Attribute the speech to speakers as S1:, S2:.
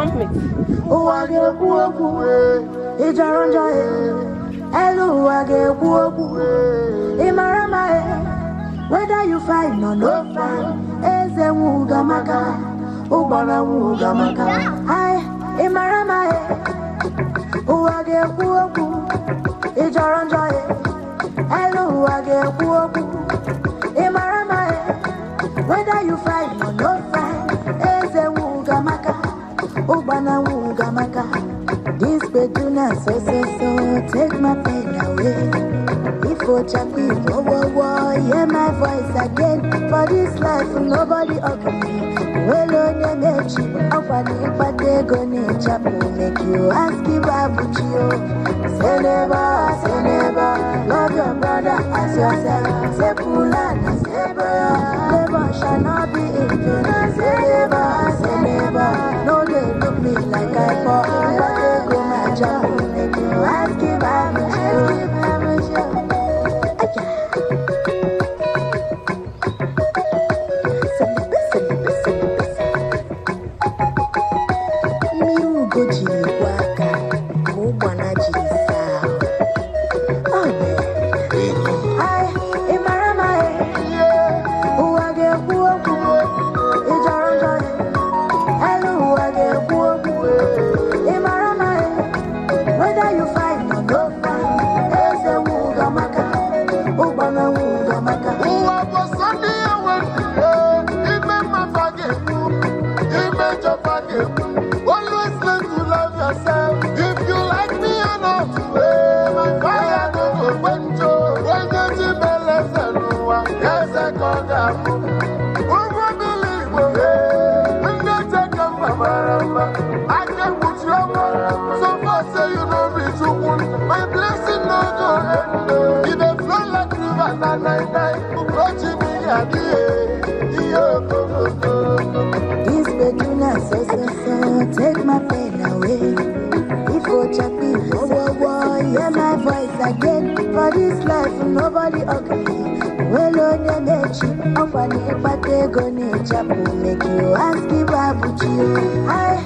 S1: want me.
S2: Whether you find or no find, eze wugamaka, ubana wugamaka. Hi, imarama uwage kuoku, ijaronja hello uwage kuoku, imarama whether you find or no find, eze wugamaka, ubana wugamaka. This beduna so take my pain away. For Chappie, hear my voice again. For this life, nobody ugly me. Well, on the mechi, I'm funny, but they gonna chap make you ask if I put you. Say never, love your brother as yourself. Say Pulana, say brother, never shall not be in vain. Say never, no they look me like I fall, but they go my chap make you ask if I put you. This beduna so take my pain away. If you Chappie, hear my voice again. For this life, nobody ugly. Well, on the mechi, I'm funny, but they gonna chap make you ask if I put you.